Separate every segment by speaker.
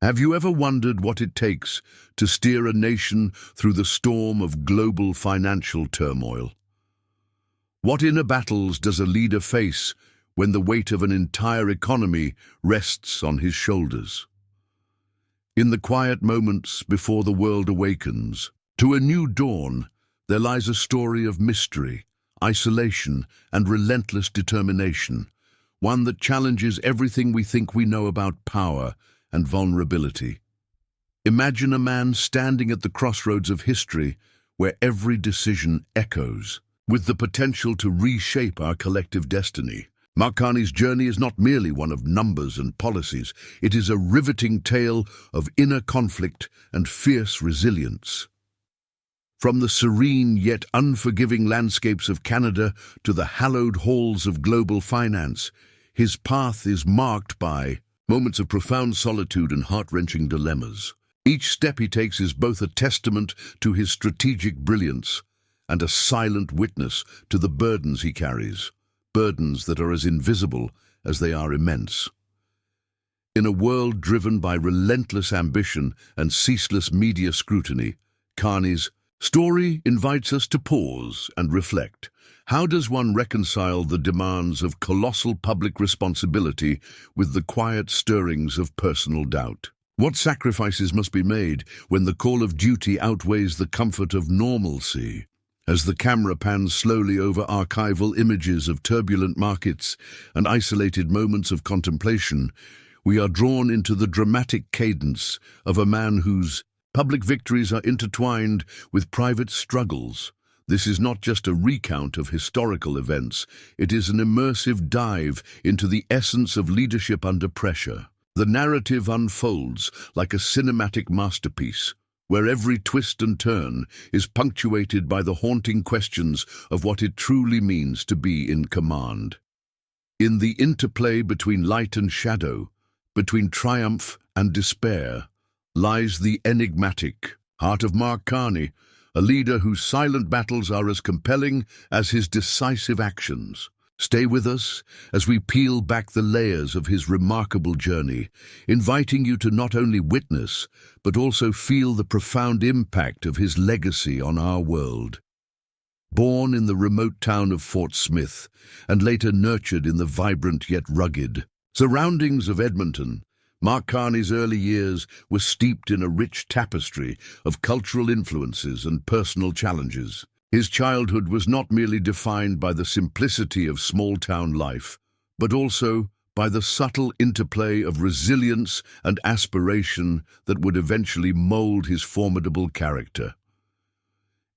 Speaker 1: Have you ever wondered what it takes to steer a nation through the storm of global financial turmoil? What inner battles does a leader face when the weight of an entire economy rests on his shoulders? In the quiet moments before the world awakens to a new dawn, there lies a story of mystery, isolation, and relentless determination, one that challenges everything we think we know about power and vulnerability. Imagine a man standing at the crossroads of history where every decision echoes, with the potential to reshape our collective destiny. Mark Carney's journey is not merely one of numbers and policies. It is a riveting tale of inner conflict and fierce resilience. From the serene yet unforgiving landscapes of Canada to the hallowed halls of global finance, his path is marked by moments of profound solitude and heart-wrenching dilemmas. Each step he takes is both a testament to his strategic brilliance and a silent witness to the burdens he carries, burdens that are as invisible as they are immense. In a world driven by relentless ambition and ceaseless media scrutiny, Carney's story invites us to pause and reflect. How does one reconcile the demands of colossal public responsibility with the quiet stirrings of personal doubt? What sacrifices must be made when the call of duty outweighs the comfort of normalcy? As the camera pans slowly over archival images of turbulent markets and isolated moments of contemplation, we are drawn into the dramatic cadence of a man whose public victories are intertwined with private struggles. This is not just a recount of historical events, it is an immersive dive into the essence of leadership under pressure. The narrative unfolds like a cinematic masterpiece, where every twist and turn is punctuated by the haunting questions of what it truly means to be in command. In the interplay between light and shadow, between triumph and despair, lies the enigmatic heart of Mark Carney, a leader whose silent battles are as compelling as his decisive actions. Stay with us as we peel back the layers of his remarkable journey, inviting you to not only witness, but also feel the profound impact of his legacy on our world. Born in the remote town of Fort Smith, and later nurtured in the vibrant yet rugged surroundings of Edmonton, Mark Carney's early years were steeped in a rich tapestry of cultural influences and personal challenges. His childhood was not merely defined by the simplicity of small-town life, but also by the subtle interplay of resilience and aspiration that would eventually mold his formidable character.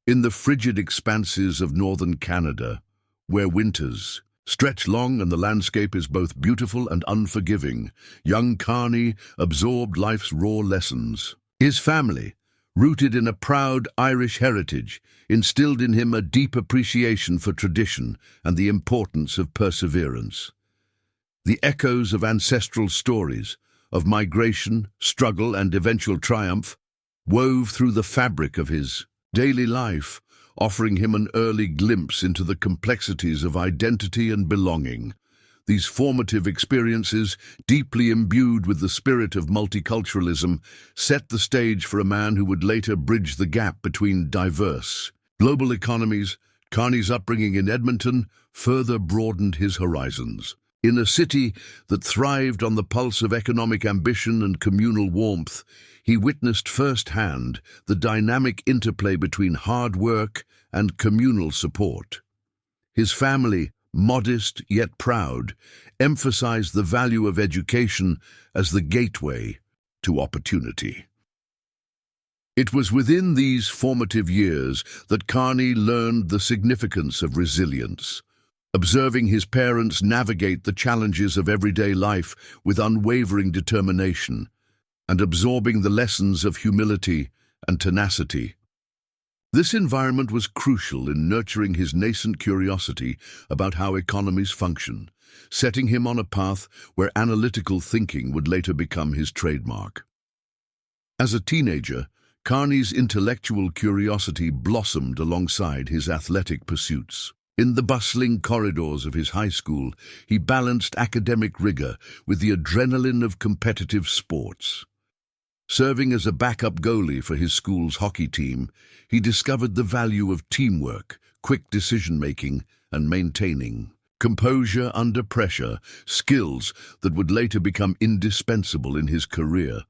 Speaker 1: In the frigid expanses of northern Canada, where winters stretch long and the landscape is both beautiful and unforgiving, young Carney absorbed life's raw lessons. His family, rooted in a proud Irish heritage, instilled in him a deep appreciation for tradition and the importance of perseverance. The echoes of ancestral stories, of migration, struggle, and eventual triumph, wove through the fabric of his daily life, offering him an early glimpse into the complexities of identity and belonging. These formative experiences, deeply imbued with the spirit of multiculturalism, set the stage for a man who would later bridge the gap between diverse global economies. Carney's upbringing in Edmonton further broadened his horizons. In a city that thrived on the pulse of economic ambition and communal warmth, he witnessed firsthand the dynamic interplay between hard work and communal support. His family, modest yet proud, emphasized the value of education as the gateway to opportunity. It was within these formative years that Carney learned the significance of resilience. Observing his parents navigate the challenges of everyday life with unwavering determination, and absorbing the lessons of humility and tenacity. This environment was crucial in nurturing his nascent curiosity about how economies function, setting him on a path where analytical thinking would later become his trademark. As a teenager, Carney's intellectual curiosity blossomed alongside his athletic pursuits. In the bustling corridors of his high school, he balanced academic rigor with the adrenaline of competitive sports. Serving as a backup goalie for his school's hockey team, he discovered the value of teamwork, quick decision-making, and maintaining composure under pressure, skills that would later become indispensable in his career.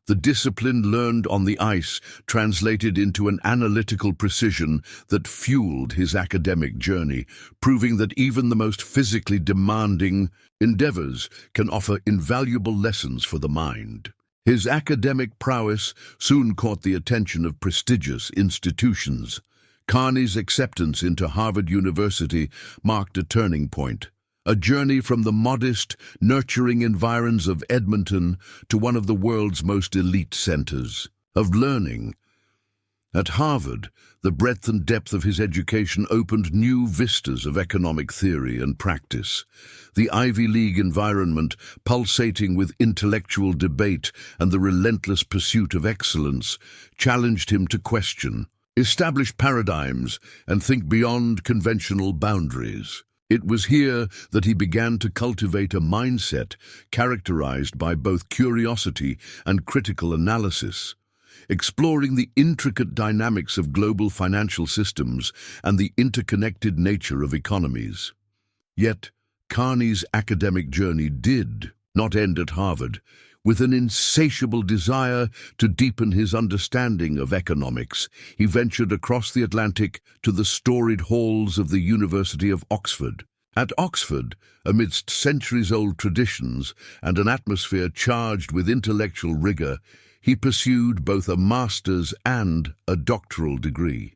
Speaker 1: The discipline learned on the ice translated into an analytical precision that fueled his academic journey, proving that even the most physically demanding endeavors can offer invaluable lessons for the mind. His academic prowess soon caught the attention of prestigious institutions. Carney's acceptance into Harvard University marked a turning point, a journey from the modest, nurturing environs of Edmonton to one of the world's most elite centers of learning. At Harvard, the breadth and depth of his education opened new vistas of economic theory and practice. The Ivy League environment, pulsating with intellectual debate and the relentless pursuit of excellence, challenged him to question, establish paradigms, and think beyond conventional boundaries. It was here that he began to cultivate a mindset characterized by both curiosity and critical analysis, exploring the intricate dynamics of global financial systems and the interconnected nature of economies. Yet, Carney's academic journey did not end at Harvard. With an insatiable desire to deepen his understanding of economics, he ventured across the Atlantic to the storied halls of the University of Oxford. At Oxford, amidst centuries-old traditions and an atmosphere charged with intellectual rigor, he pursued both a master's and a doctoral degree.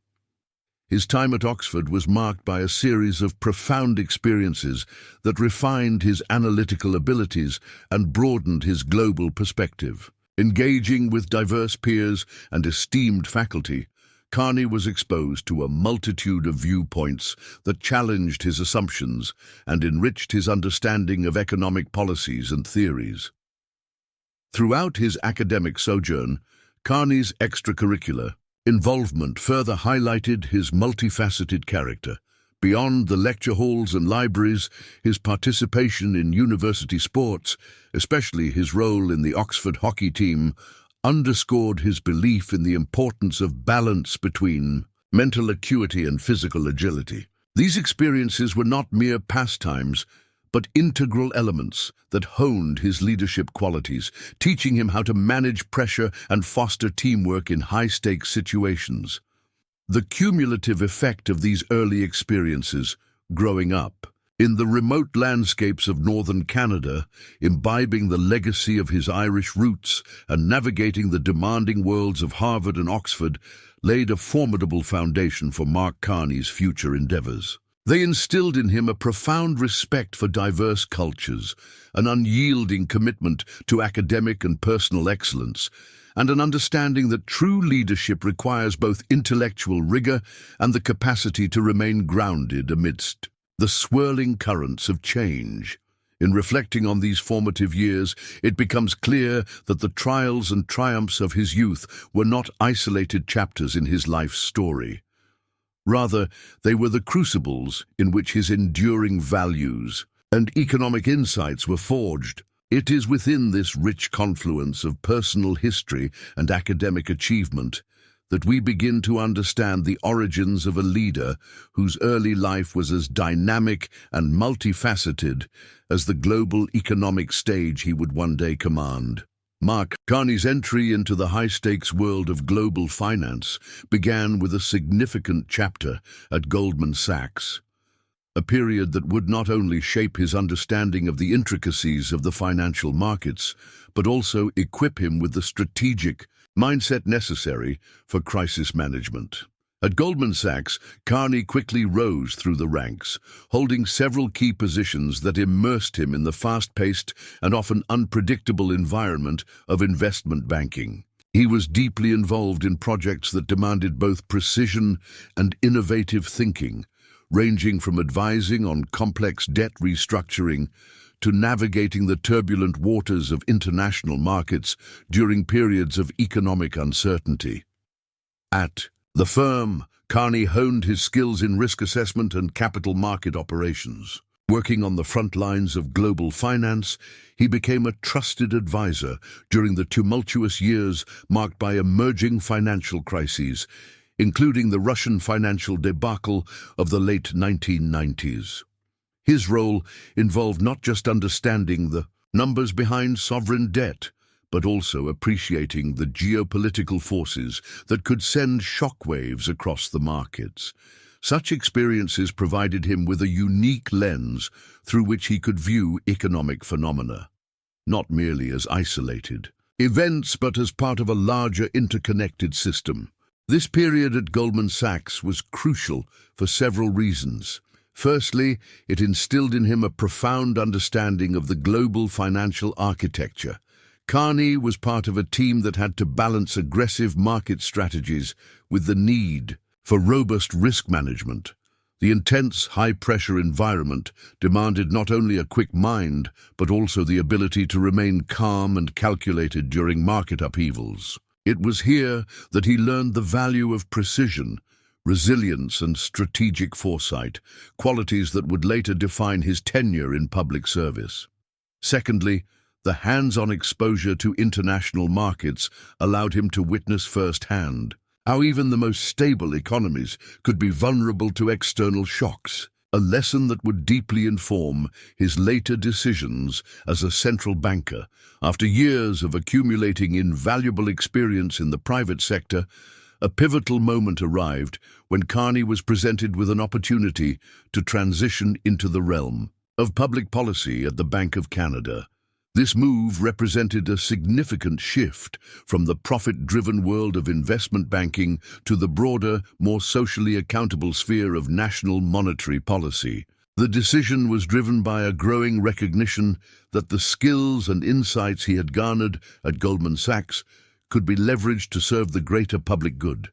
Speaker 1: His time at Oxford was marked by a series of profound experiences that refined his analytical abilities and broadened his global perspective. Engaging with diverse peers and esteemed faculty, Carney was exposed to a multitude of viewpoints that challenged his assumptions and enriched his understanding of economic policies and theories. Throughout his academic sojourn, Carney's extracurricular involvement further highlighted his multifaceted character. Beyond the lecture halls and libraries, his participation in university sports, especially his role in the Oxford hockey team, underscored his belief in the importance of balance between mental acuity and physical agility. These experiences were not mere pastimes, but integral elements that honed his leadership qualities, teaching him how to manage pressure and foster teamwork in high-stakes situations. The cumulative effect of these early experiences, growing up in the remote landscapes of northern Canada, imbibing the legacy of his Irish roots and navigating the demanding worlds of Harvard and Oxford, laid a formidable foundation for Mark Carney's future endeavors. They instilled in him a profound respect for diverse cultures, an unyielding commitment to academic and personal excellence, and an understanding that true leadership requires both intellectual rigor and the capacity to remain grounded amidst the swirling currents of change. In reflecting on these formative years, it becomes clear that the trials and triumphs of his youth were not isolated chapters in his life's story. Rather, they were the crucibles in which his enduring values and economic insights were forged. It is within this rich confluence of personal history and academic achievement that we begin to understand the origins of a leader whose early life was as dynamic and multifaceted as the global economic stage he would one day command. Mark Carney's entry into the high-stakes world of global finance began with a significant chapter at Goldman Sachs, a period that would not only shape his understanding of the intricacies of the financial markets, but also equip him with the strategic mindset necessary for crisis management. At Goldman Sachs, Carney quickly rose through the ranks, holding several key positions that immersed him in the fast-paced and often unpredictable environment of investment banking. He was deeply involved in projects that demanded both precision and innovative thinking, ranging from advising on complex debt restructuring to navigating the turbulent waters of international markets during periods of economic uncertainty. At the firm, Carney honed his skills in risk assessment and capital market operations. Working on the front lines of global finance, he became a trusted advisor during the tumultuous years marked by emerging financial crises, including the Russian financial debacle of the late 1990s. His role involved not just understanding the numbers behind sovereign debt, but also appreciating the geopolitical forces that could send shockwaves across the markets. Such experiences provided him with a unique lens through which he could view economic phenomena, not merely as isolated events, but as part of a larger interconnected system. This period at Goldman Sachs was crucial for several reasons. Firstly, it instilled in him a profound understanding of the global financial architecture. Carney was part of a team that had to balance aggressive market strategies with the need for robust risk management. The intense, high-pressure environment demanded not only a quick mind, but also the ability to remain calm and calculated during market upheavals. It was here that he learned the value of precision, resilience, and strategic foresight, qualities that would later define his tenure in public service. Secondly, the hands-on exposure to international markets allowed him to witness firsthand how even the most stable economies could be vulnerable to external shocks, a lesson that would deeply inform his later decisions as a central banker. After years of accumulating invaluable experience in the private sector, a pivotal moment arrived when Carney was presented with an opportunity to transition into the realm of public policy at the Bank of Canada. This move represented a significant shift from the profit-driven world of investment banking to the broader, more socially accountable sphere of national monetary policy. The decision was driven by a growing recognition that the skills and insights he had garnered at Goldman Sachs could be leveraged to serve the greater public good,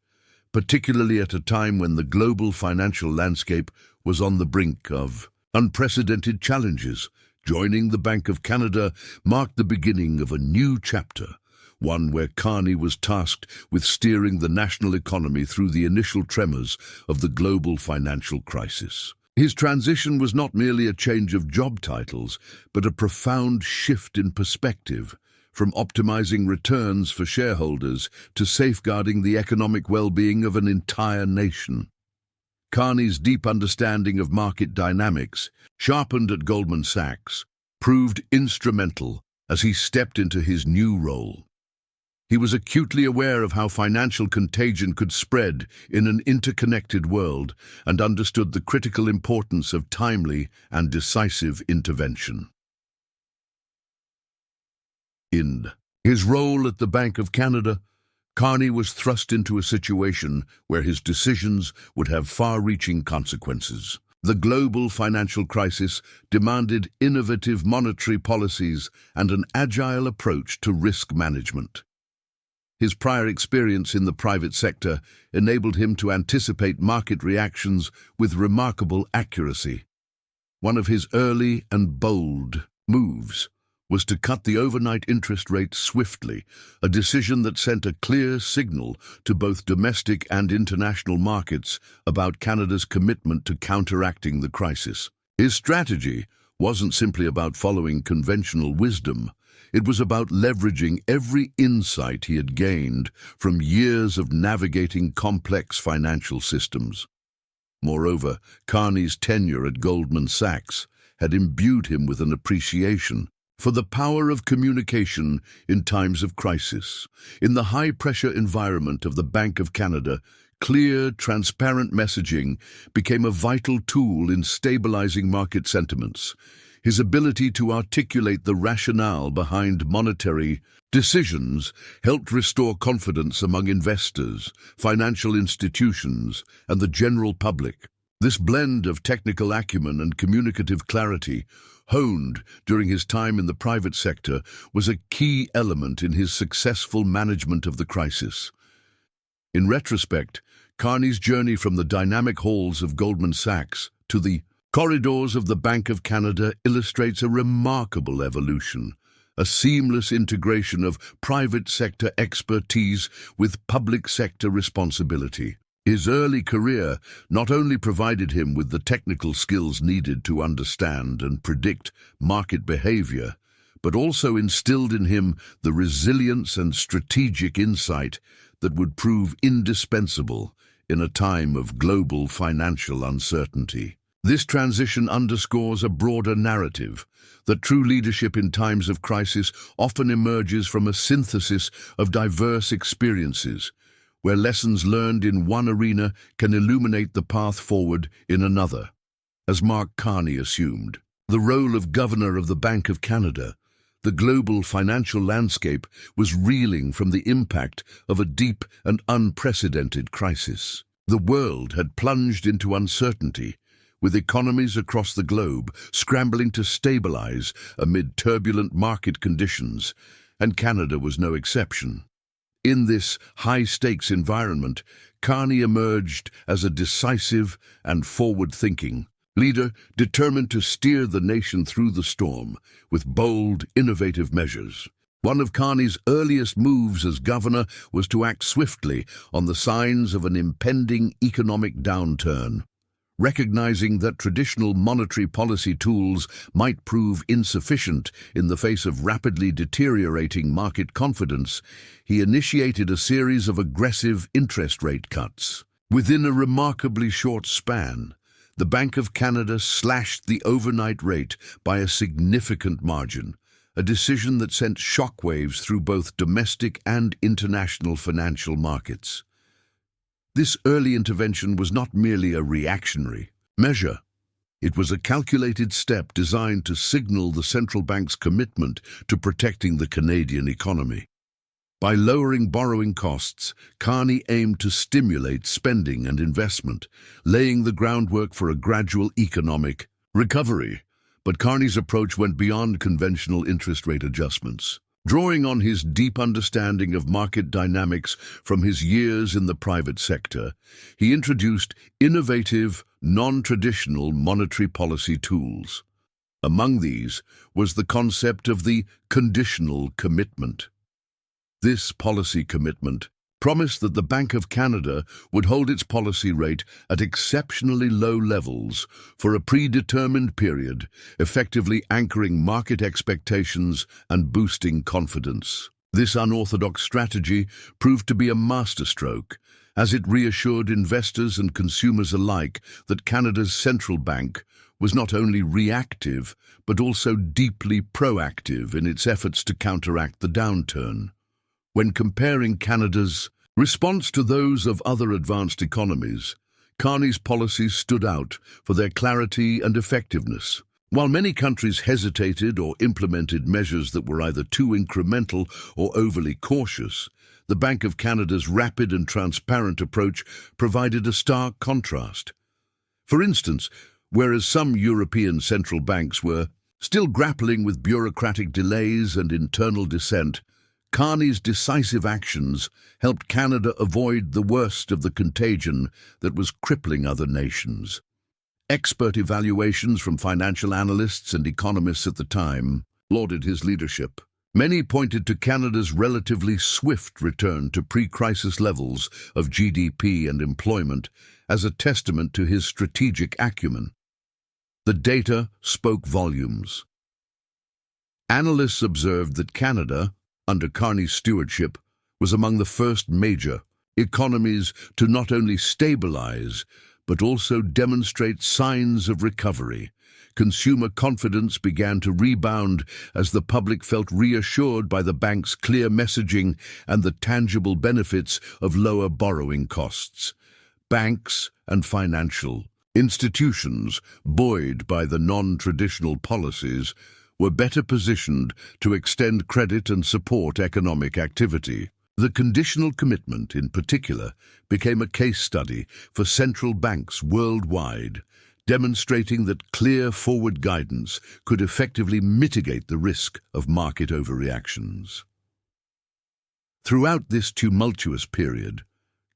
Speaker 1: particularly at a time when the global financial landscape was on the brink of unprecedented challenges. Joining the Bank of Canada marked the beginning of a new chapter, one where Carney was tasked with steering the national economy through the initial tremors of the global financial crisis. His transition was not merely a change of job titles, but a profound shift in perspective, from optimizing returns for shareholders to safeguarding the economic well-being of an entire nation. Carney's deep understanding of market dynamics, sharpened at Goldman Sachs, proved instrumental as he stepped into his new role. He was acutely aware of how financial contagion could spread in an interconnected world and understood the critical importance of timely and decisive intervention. In his role at the Bank of Canada, Carney was thrust into a situation where his decisions would have far-reaching consequences. The global financial crisis demanded innovative monetary policies and an agile approach to risk management. His prior experience in the private sector enabled him to anticipate market reactions with remarkable accuracy. One of his early and bold moves was to cut the overnight interest rate swiftly, a decision that sent a clear signal to both domestic and international markets about Canada's commitment to counteracting the crisis. His strategy wasn't simply about following conventional wisdom. It was about leveraging every insight he had gained from years of navigating complex financial systems. Moreover, Carney's tenure at Goldman Sachs had imbued him with an appreciation for the power of communication in times of crisis. In the high-pressure environment of the Bank of Canada, clear, transparent messaging became a vital tool in stabilizing market sentiments. His ability to articulate the rationale behind monetary decisions helped restore confidence among investors, financial institutions, and the general public. This blend of technical acumen and communicative clarity, honed during his time in the private sector, was a key element in his successful management of the crisis. In retrospect, Carney's journey from the dynamic halls of Goldman Sachs to the corridors of the Bank of Canada illustrates a remarkable evolution, a seamless integration of private sector expertise with public sector responsibility. His early career not only provided him with the technical skills needed to understand and predict market behavior, but also instilled in him the resilience and strategic insight that would prove indispensable in a time of global financial uncertainty. This transition underscores a broader narrative that true leadership in times of crisis often emerges from a synthesis of diverse experiences, where lessons learned in one arena can illuminate the path forward in another. As Mark Carney assumed the role of Governor of the Bank of Canada, the global financial landscape was reeling from the impact of a deep and unprecedented crisis. The world had plunged into uncertainty, with economies across the globe scrambling to stabilize amid turbulent market conditions, and Canada was no exception. In this high-stakes environment, Carney emerged as a decisive and forward-thinking leader determined to steer the nation through the storm with bold, innovative measures. One of Carney's earliest moves as governor was to act swiftly on the signs of an impending economic downturn. Recognizing that traditional monetary policy tools might prove insufficient in the face of rapidly deteriorating market confidence, he initiated a series of aggressive interest rate cuts. Within a remarkably short span, the Bank of Canada slashed the overnight rate by a significant margin, a decision that sent shockwaves through both domestic and international financial markets. This early intervention was not merely a reactionary measure. It was a calculated step designed to signal the central bank's commitment to protecting the Canadian economy. By lowering borrowing costs, Carney aimed to stimulate spending and investment, laying the groundwork for a gradual economic recovery. But Carney's approach went beyond conventional interest rate adjustments. Drawing on his deep understanding of market dynamics from his years in the private sector, he introduced innovative, non-traditional monetary policy tools. Among these was the concept of the conditional commitment. This policy commitment promised that the Bank of Canada would hold its policy rate at exceptionally low levels for a predetermined period, effectively anchoring market expectations and boosting confidence. This unorthodox strategy proved to be a masterstroke, as it reassured investors and consumers alike that Canada's central bank was not only reactive, but also deeply proactive in its efforts to counteract the downturn. When comparing Canada's response to those of other advanced economies, Carney's policies stood out for their clarity and effectiveness. While many countries hesitated or implemented measures that were either too incremental or overly cautious, the Bank of Canada's rapid and transparent approach provided a stark contrast. For instance, whereas some European central banks were still grappling with bureaucratic delays and internal dissent, Carney's decisive actions helped Canada avoid the worst of the contagion that was crippling other nations. Expert evaluations from financial analysts and economists at the time lauded his leadership. Many pointed to Canada's relatively swift return to pre-crisis levels of GDP and employment as a testament to his strategic acumen. The data spoke volumes. Analysts observed that Canada, under Carney's stewardship, was among the first major economies to not only stabilize, but also demonstrate signs of recovery. Consumer confidence began to rebound as the public felt reassured by the bank's clear messaging and the tangible benefits of lower borrowing costs. Banks and financial institutions, buoyed by the non-traditional policies, were better positioned to extend credit and support economic activity. The conditional commitment, in particular, became a case study for central banks worldwide, demonstrating that clear forward guidance could effectively mitigate the risk of market overreactions. Throughout this tumultuous period,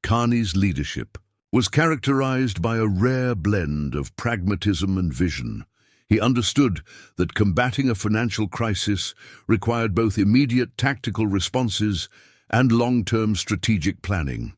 Speaker 1: Carney's leadership was characterized by a rare blend of pragmatism and vision. He understood that combating a financial crisis required both immediate tactical responses and long-term strategic planning.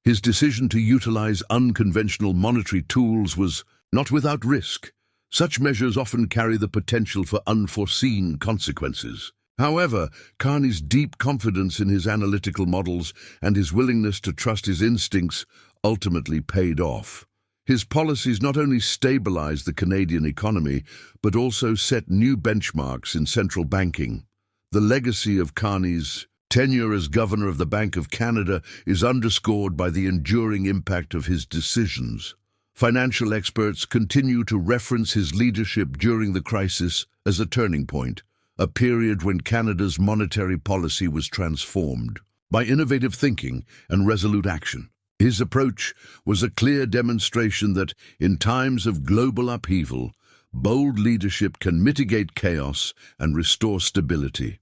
Speaker 1: His decision to utilize unconventional monetary tools was not without risk. Such measures often carry the potential for unforeseen consequences. However, Carney's deep confidence in his analytical models and his willingness to trust his instincts ultimately paid off. His policies not only stabilized the Canadian economy, but also set new benchmarks in central banking. The legacy of Carney's tenure as governor of the Bank of Canada is underscored by the enduring impact of his decisions. Financial experts continue to reference his leadership during the crisis as a turning point, a period when Canada's monetary policy was transformed by innovative thinking and resolute action. His approach was a clear demonstration that, in times of global upheaval, bold leadership can mitigate chaos and restore stability.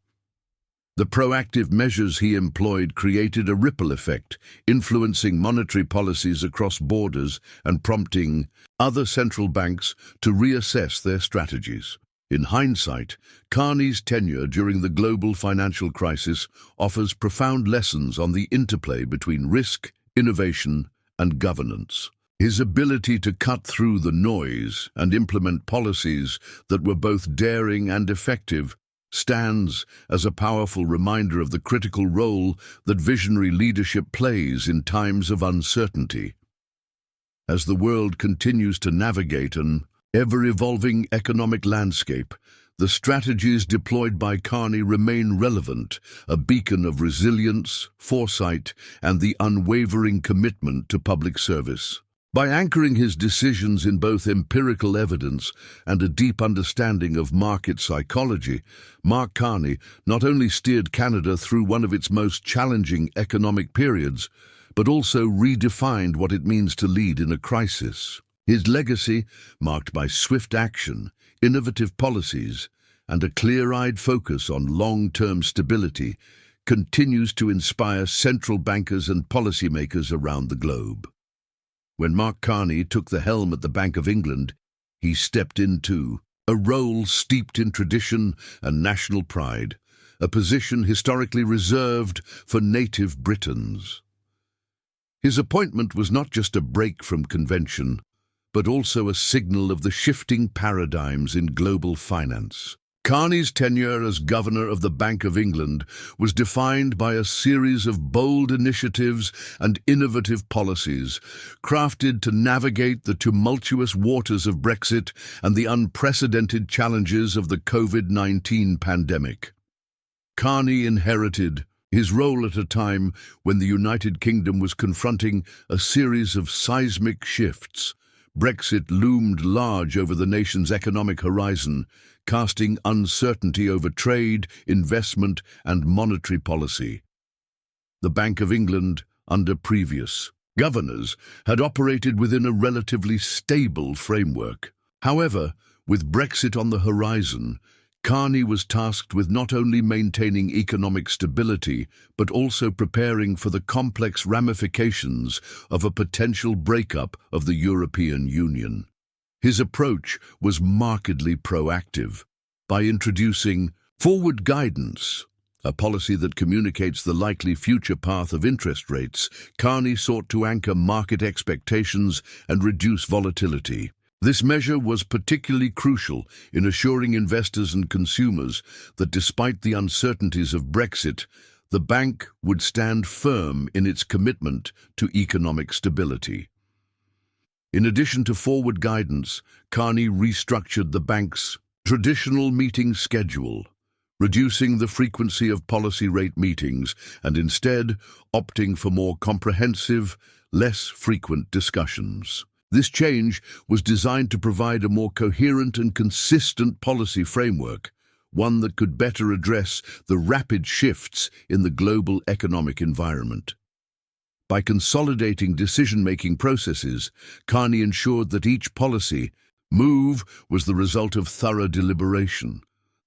Speaker 1: The proactive measures he employed created a ripple effect, influencing monetary policies across borders and prompting other central banks to reassess their strategies. In hindsight, Carney's tenure during the global financial crisis offers profound lessons on the interplay between risk, innovation, and governance. His ability to cut through the noise and implement policies that were both daring and effective stands as a powerful reminder of the critical role that visionary leadership plays in times of uncertainty. As the world continues to navigate an ever-evolving economic landscape, the strategies deployed by Carney remain relevant, a beacon of resilience, foresight, and the unwavering commitment to public service. By anchoring his decisions in both empirical evidence and a deep understanding of market psychology, Mark Carney not only steered Canada through one of its most challenging economic periods, but also redefined what it means to lead in a crisis. His legacy, marked by swift action, innovative policies, and a clear-eyed focus on long-term stability, continues to inspire central bankers and policymakers around the globe. When Mark Carney took the helm at the Bank of England, he stepped into a role steeped in tradition and national pride, a position historically reserved for native Britons. His appointment was not just a break from convention, but also a signal of the shifting paradigms in global finance. Carney's tenure as governor of the Bank of England was defined by a series of bold initiatives and innovative policies, crafted to navigate the tumultuous waters of Brexit and the unprecedented challenges of the COVID-19 pandemic. Carney inherited his role at a time when the United Kingdom was confronting a series of seismic shifts. Brexit loomed large over the nation's economic horizon, casting uncertainty over trade, investment, and monetary policy. The Bank of England, under previous governors, had operated within a relatively stable framework. However, with Brexit on the horizon, Carney was tasked with not only maintaining economic stability, but also preparing for the complex ramifications of a potential breakup of the European Union. His approach was markedly proactive. By introducing forward guidance, a policy that communicates the likely future path of interest rates, Carney sought to anchor market expectations and reduce volatility. This measure was particularly crucial in assuring investors and consumers that despite the uncertainties of Brexit, the bank would stand firm in its commitment to economic stability. In addition to forward guidance, Carney restructured the bank's traditional meeting schedule, reducing the frequency of policy rate meetings and instead opting for more comprehensive, less frequent discussions. This change was designed to provide a more coherent and consistent policy framework, one that could better address the rapid shifts in the global economic environment. By consolidating decision-making processes, Carney ensured that each policy move was the result of thorough deliberation,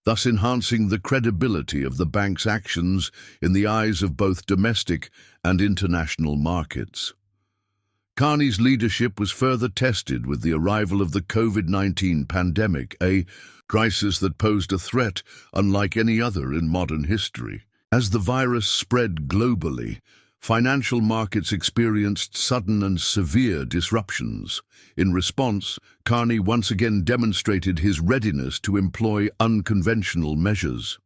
Speaker 1: thus enhancing the credibility of the bank's actions in the eyes of both domestic and international markets. Carney's leadership was further tested with the arrival of the COVID-19 pandemic, a crisis that posed a threat unlike any other in modern history. As the virus spread globally, financial markets experienced sudden and severe disruptions. In response, Carney once again demonstrated his readiness to employ unconventional measures.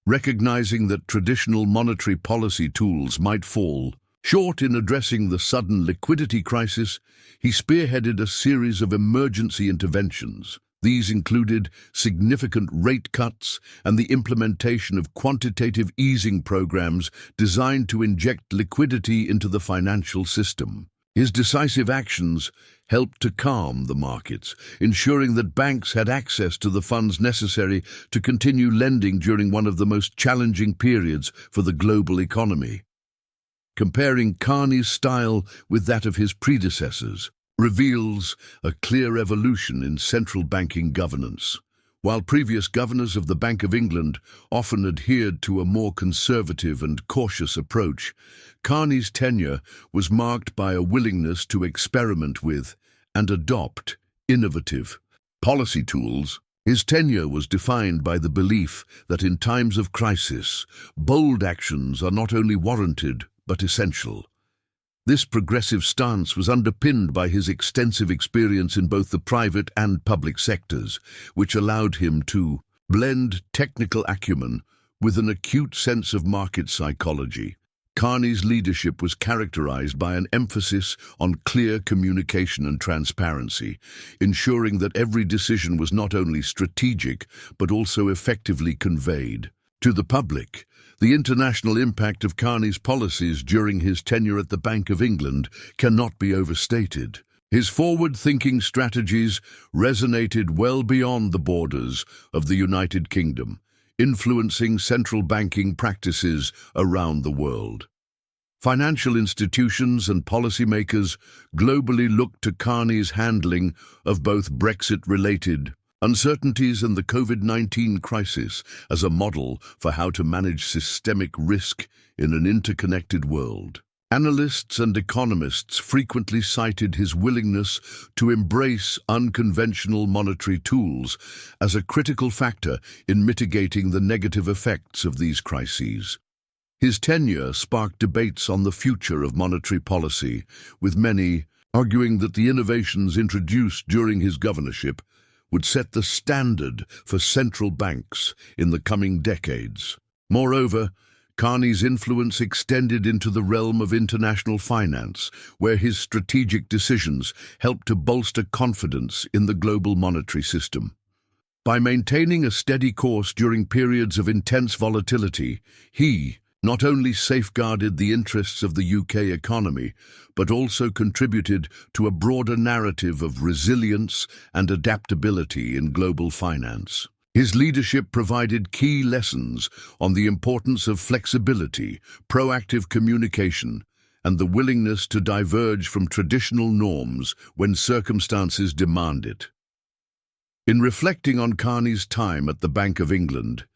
Speaker 1: Recognizing that traditional monetary policy tools might fall short in addressing the sudden liquidity crisis, he spearheaded a series of emergency interventions. These included significant rate cuts and the implementation of quantitative easing programs designed to inject liquidity into the financial system. His decisive actions helped to calm the markets, ensuring that banks had access to the funds necessary to continue lending during one of the most challenging periods for the global economy. Comparing Carney's style with that of his predecessors reveals a clear evolution in central banking governance. While previous governors of the Bank of England often adhered to a more conservative and cautious approach, Carney's tenure was marked by a willingness to experiment with and adopt innovative policy tools. His tenure was defined by the belief that in times of crisis, bold actions are not only warranted but essential. This progressive stance was underpinned by his extensive experience in both the private and public sectors, which allowed him to blend technical acumen with an acute sense of market psychology. Carney's leadership was characterized by an emphasis on clear communication and transparency, ensuring that every decision was not only strategic but also effectively conveyed to the public. The international impact of Carney's policies during his tenure at the Bank of England cannot be overstated. His forward-thinking strategies resonated well beyond the borders of the United Kingdom, influencing central banking practices around the world. Financial institutions and policymakers globally looked to Carney's handling of both Brexit-related uncertainties and the COVID-19 crisis as a model for how to manage systemic risk in an interconnected world. Analysts and economists frequently cited his willingness to embrace unconventional monetary tools as a critical factor in mitigating the negative effects of these crises. His tenure sparked debates on the future of monetary policy, with many arguing that the innovations introduced during his governorship would set the standard for central banks in the coming decades. Moreover, Carney's influence extended into the realm of international finance, where his strategic decisions helped to bolster confidence in the global monetary system. By maintaining a steady course during periods of intense volatility, he not only safeguarded the interests of the UK economy, but also contributed to a broader narrative of resilience and adaptability in global finance. His leadership provided key lessons on the importance of flexibility, proactive communication, and the willingness to diverge from traditional norms when circumstances demand it. In reflecting on Carney's time at the Bank of England,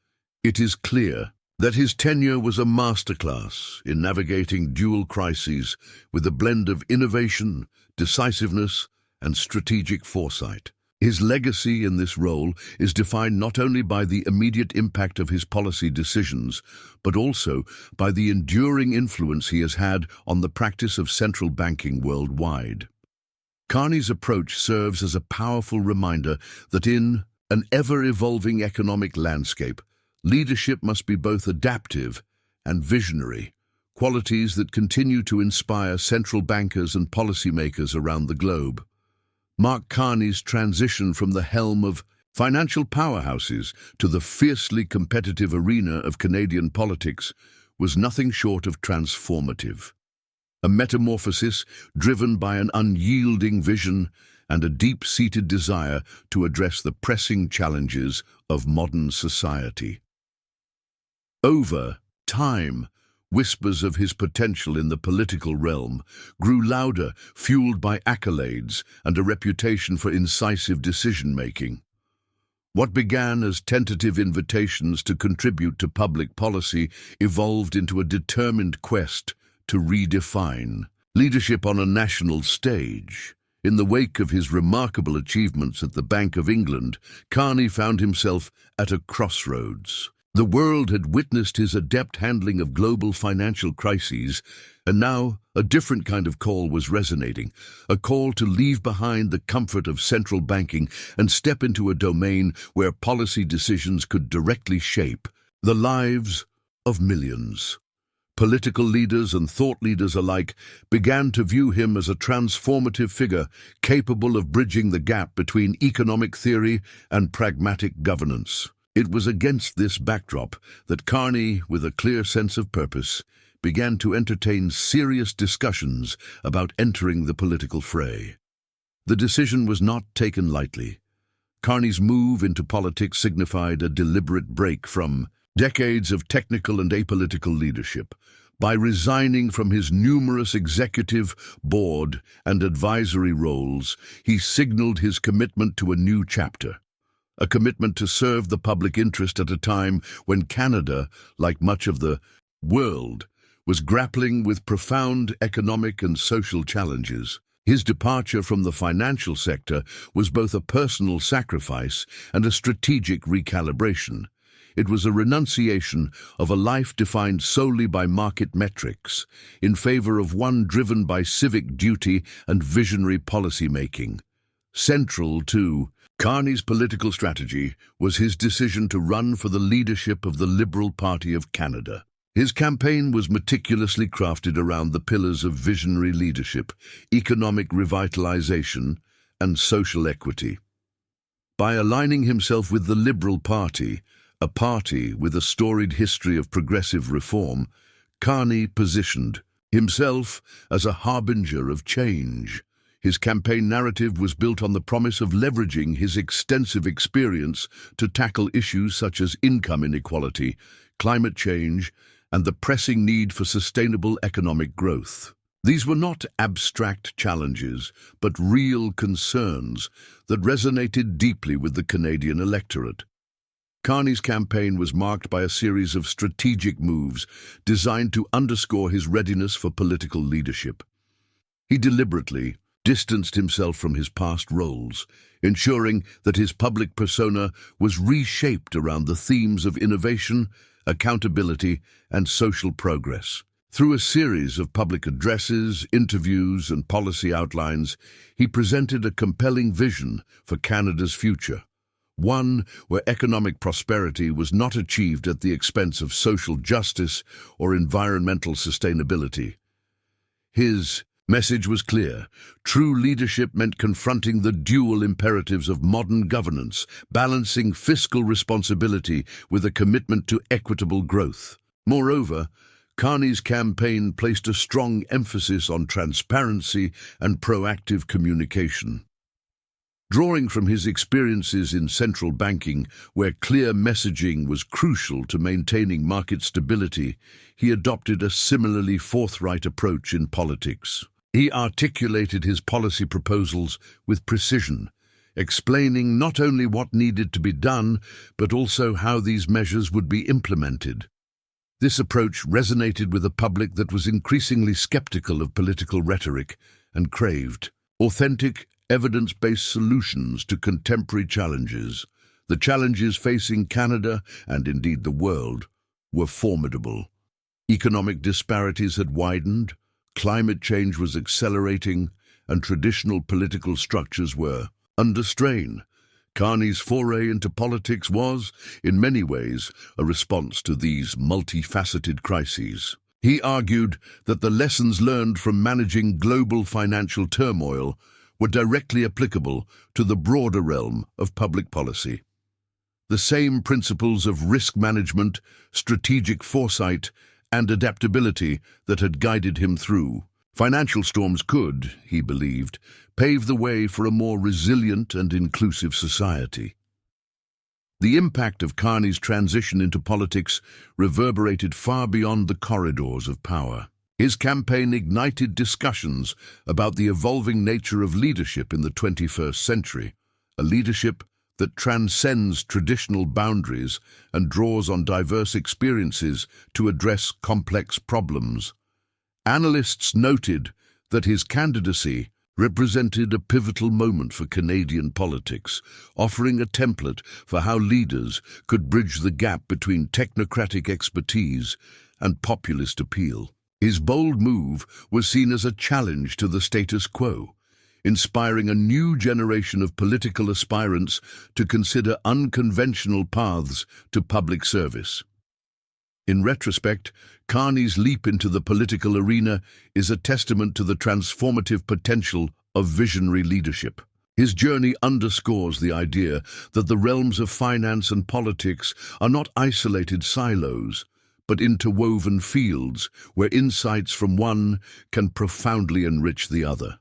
Speaker 1: it is clear that his tenure was a masterclass in navigating dual crises with a blend of innovation, decisiveness, and strategic foresight. His legacy in this role is defined not only by the immediate impact of his policy decisions, but also by the enduring influence he has had on the practice of central banking worldwide. Carney's approach serves as a powerful reminder that in an ever-evolving economic landscape, leadership must be both adaptive and visionary, qualities that continue to inspire central bankers and policymakers around the globe. Mark Carney's transition from the helm of financial powerhouses to the fiercely competitive arena of Canadian politics was nothing short of transformative. A metamorphosis driven by an unyielding vision and a deep-seated desire to address the pressing challenges of modern society. Over time, whispers of his potential in the political realm grew louder, fueled by accolades and a reputation for incisive decision-making. What began as tentative invitations to contribute to public policy evolved into a determined quest to redefine leadership on a national stage. In the wake of his remarkable achievements at the Bank of England, Carney found himself at a crossroads. The world had witnessed his adept handling of global financial crises, and now a different kind of call was resonating, a call to leave behind the comfort of central banking and step into a domain where policy decisions could directly shape the lives of millions. Political leaders and thought leaders alike began to view him as a transformative figure capable of bridging the gap between economic theory and pragmatic governance. It was against this backdrop that Carney, with a clear sense of purpose, began to entertain serious discussions about entering the political fray. The decision was not taken lightly. Carney's move into politics signified a deliberate break from decades of technical and apolitical leadership. By resigning from his numerous executive, board, and advisory roles, he signaled his commitment to a new chapter. A commitment to serve the public interest at a time when Canada, like much of the world, was grappling with profound economic and social challenges. His departure from the financial sector was both a personal sacrifice and a strategic recalibration. It was a renunciation of a life defined solely by market metrics in favor of one driven by civic duty and visionary policy-making. Central to Carney's political strategy was his decision to run for the leadership of the Liberal Party of Canada. His campaign was meticulously crafted around the pillars of visionary leadership, economic revitalization, and social equity. By aligning himself with the Liberal Party, a party with a storied history of progressive reform, Carney positioned himself as a harbinger of change. His campaign narrative was built on the promise of leveraging his extensive experience to tackle issues such as income inequality, climate change, and the pressing need for sustainable economic growth. These were not abstract challenges, but real concerns that resonated deeply with the Canadian electorate. Carney's campaign was marked by a series of strategic moves designed to underscore his readiness for political leadership. He deliberately distanced himself from his past roles, ensuring that his public persona was reshaped around the themes of innovation, accountability, and social progress. Through a series of public addresses, interviews, and policy outlines, he presented a compelling vision for Canada's future, one where economic prosperity was not achieved at the expense of social justice or environmental sustainability. His message was clear. True leadership meant confronting the dual imperatives of modern governance, balancing fiscal responsibility with a commitment to equitable growth. Moreover, Carney's campaign placed a strong emphasis on transparency and proactive communication. Drawing from his experiences in central banking, where clear messaging was crucial to maintaining market stability, he adopted a similarly forthright approach in politics. He articulated his policy proposals with precision, explaining not only what needed to be done, but also how these measures would be implemented. This approach resonated with a public that was increasingly skeptical of political rhetoric and craved authentic, evidence-based solutions to contemporary challenges. The challenges facing Canada, and indeed the world, were formidable. Economic disparities had widened, climate change was accelerating, and traditional political structures were under strain. Carney's foray into politics was, in many ways, a response to these multifaceted crises. He argued that the lessons learned from managing global financial turmoil were directly applicable to the broader realm of public policy. The same principles of risk management, strategic foresight, and adaptability that had guided him through financial storms could, he believed, pave the way for a more resilient and inclusive society. The impact of Carney's transition into politics reverberated far beyond the corridors of power. His campaign ignited discussions about the evolving nature of leadership in the 21st century, a leadership that transcends traditional boundaries and draws on diverse experiences to address complex problems. Analysts noted that his candidacy represented a pivotal moment for Canadian politics, offering a template for how leaders could bridge the gap between technocratic expertise and populist appeal. His bold move was seen as a challenge to the status quo, inspiring a new generation of political aspirants to consider unconventional paths to public service. In retrospect, Carney's leap into the political arena is a testament to the transformative potential of visionary leadership. His journey underscores the idea that the realms of finance and politics are not isolated silos, but interwoven fields where insights from one can profoundly enrich the other.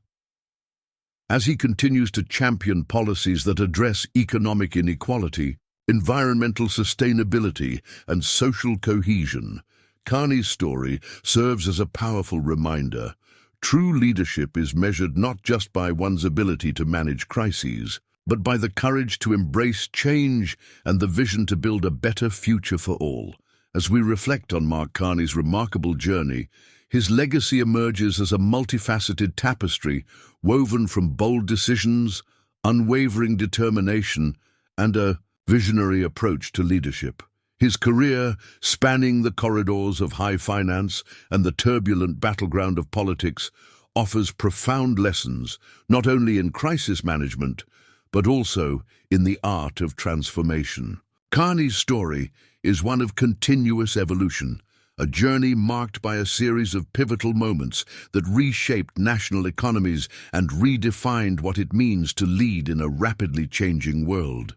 Speaker 1: As he continues to champion policies that address economic inequality, environmental sustainability, and social cohesion, Carney's story serves as a powerful reminder. True leadership is measured not just by one's ability to manage crises, but by the courage to embrace change and the vision to build a better future for all. As we reflect on Mark Carney's remarkable journey, his legacy emerges as a multifaceted tapestry woven from bold decisions, unwavering determination, and a visionary approach to leadership. His career, spanning the corridors of high finance and the turbulent battleground of politics, offers profound lessons, not only in crisis management, but also in the art of transformation. Carney's story is one of continuous evolution, a journey marked by a series of pivotal moments that reshaped national economies and redefined what it means to lead in a rapidly changing world.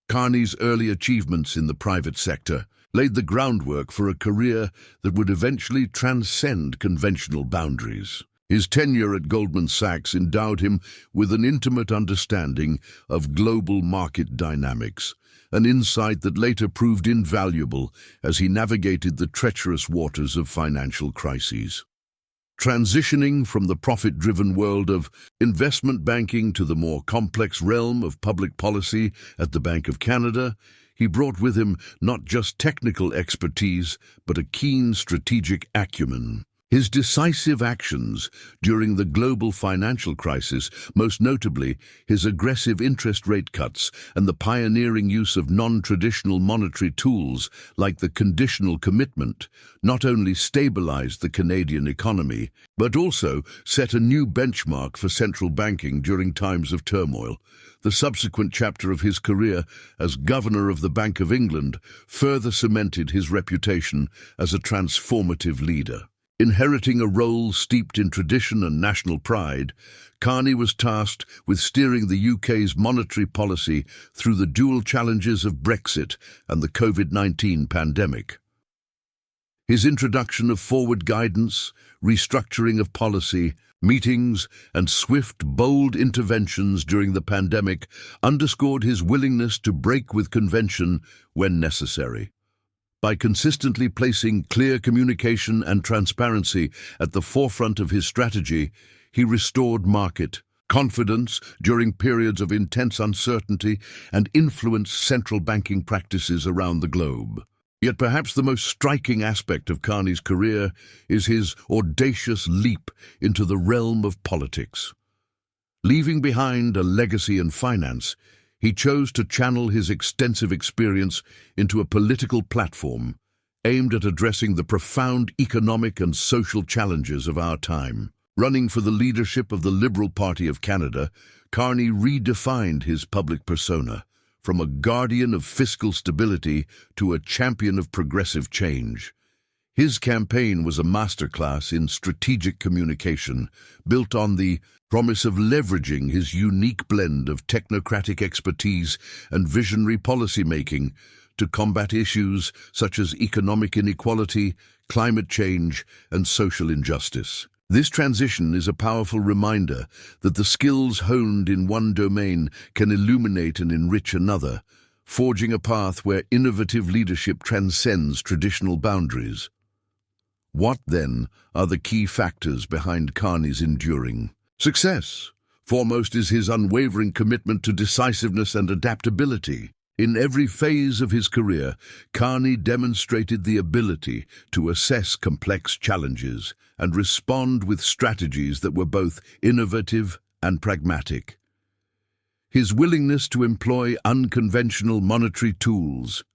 Speaker 1: Carney's early achievements in the private sector laid the groundwork for a career that would eventually transcend conventional boundaries. His tenure at Goldman Sachs endowed him with an intimate understanding of global market dynamics, an insight that later proved invaluable as he navigated the treacherous waters of financial crises. Transitioning from the profit-driven world of investment banking to the more complex realm of public policy at the Bank of Canada, he brought with him not just technical expertise, but a keen strategic acumen. His decisive actions during the global financial crisis, most notably his aggressive interest rate cuts and the pioneering use of non-traditional monetary tools like the conditional commitment, not only stabilized the Canadian economy, but also set a new benchmark for central banking during times of turmoil. The subsequent chapter of his career as Governor of the Bank of England further cemented his reputation as a transformative leader. Inheriting a role steeped in tradition and national pride, Carney was tasked with steering the UK's monetary policy through the dual challenges of Brexit and the COVID-19 pandemic. His introduction of forward guidance, restructuring of policy, meetings, and swift, bold interventions during the pandemic underscored his willingness to break with convention when necessary. By consistently placing clear communication and transparency at the forefront of his strategy, he restored market confidence during periods of intense uncertainty and influenced central banking practices around the globe. Yet perhaps the most striking aspect of Carney's career is his audacious leap into the realm of politics. Leaving behind a legacy in finance, he chose to channel his extensive experience into a political platform aimed at addressing the profound economic and social challenges of our time. Running for the leadership of the Liberal Party of Canada, Carney redefined his public persona, from a guardian of fiscal stability to a champion of progressive change. His campaign was a masterclass in strategic communication, built on the promise of leveraging his unique blend of technocratic expertise and visionary policymaking to combat issues such as economic inequality, climate change, and social injustice. This transition is a powerful reminder that the skills honed in one domain can illuminate and enrich another, forging a path where innovative leadership transcends traditional boundaries. What, then, are the key factors behind Carney's enduring success? Foremost is his unwavering commitment to decisiveness and adaptability. In every phase of his career, Carney demonstrated the ability to assess complex challenges and respond with strategies that were both innovative and pragmatic. His willingness to employ unconventional monetary tools,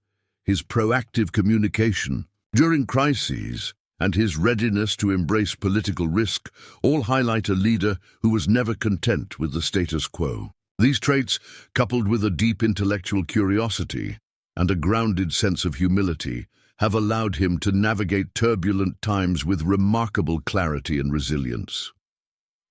Speaker 1: his proactive communication during crises, and his readiness to embrace political risk all highlight a leader who was never content with the status quo. These traits, coupled with a deep intellectual curiosity and a grounded sense of humility, have allowed him to navigate turbulent times with remarkable clarity and resilience.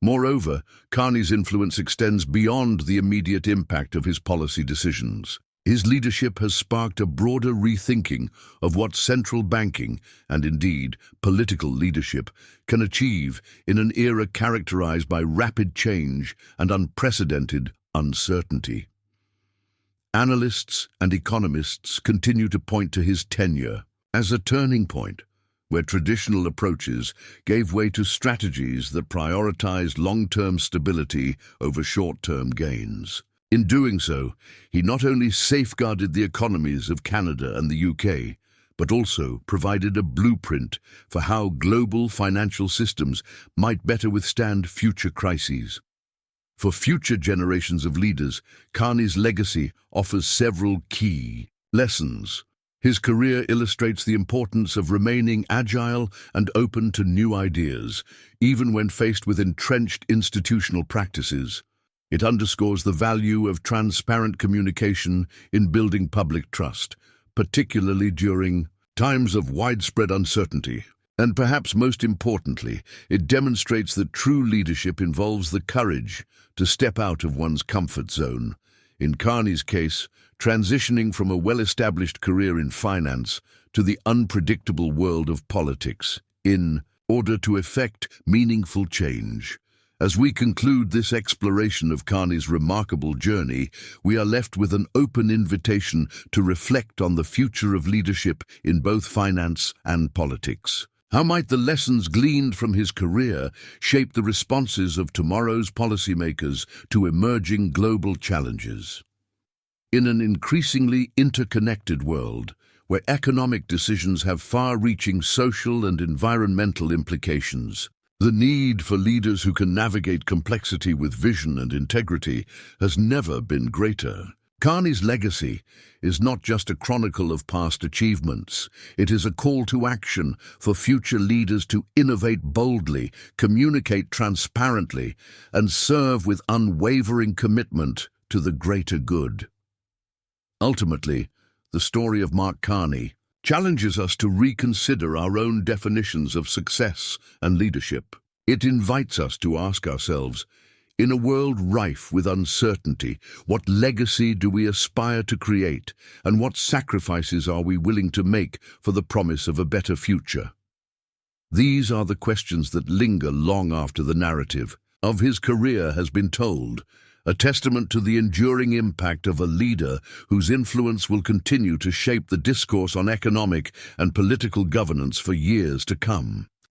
Speaker 1: Moreover, Carney's influence extends beyond the immediate impact of his policy decisions. His leadership has sparked a broader rethinking of what central banking, and indeed political leadership, can achieve in an era characterized by rapid change and unprecedented uncertainty. Analysts and economists continue to point to his tenure as a turning point, where traditional approaches gave way to strategies that prioritized long-term stability over short-term gains. In doing so, he not only safeguarded the economies of Canada and the UK, but also provided a blueprint for how global financial systems might better withstand future crises. For future generations of leaders, Carney's legacy offers several key lessons. His career illustrates the importance of remaining agile and open to new ideas, even when faced with entrenched institutional practices. It underscores the value of transparent communication in building public trust, particularly during times of widespread uncertainty. And perhaps most importantly, it demonstrates that true leadership involves the courage to step out of one's comfort zone. In Carney's case, transitioning from a well-established career in finance to the unpredictable world of politics, in order to effect meaningful change. As we conclude this exploration of Carney's remarkable journey, we are left with an open invitation to reflect on the future of leadership in both finance and politics. How might the lessons gleaned from his career shape the responses of tomorrow's policymakers to emerging global challenges? In an increasingly interconnected world, where economic decisions have far-reaching social and environmental implications, the need for leaders who can navigate complexity with vision and integrity has never been greater. Carney's legacy is not just a chronicle of past achievements. It is a call to action for future leaders to innovate boldly, communicate transparently, and serve with unwavering commitment to the greater good. Ultimately, the story of Mark Carney challenges us to reconsider our own definitions of success and leadership. It invites us to ask ourselves, in a world rife with uncertainty, what legacy do we aspire to create, and what sacrifices are we willing to make for the promise of a better future? These are the questions that linger long after the narrative of his career has been told, a testament to the enduring impact of a leader whose influence will continue to shape the discourse on economic and political governance for years to come.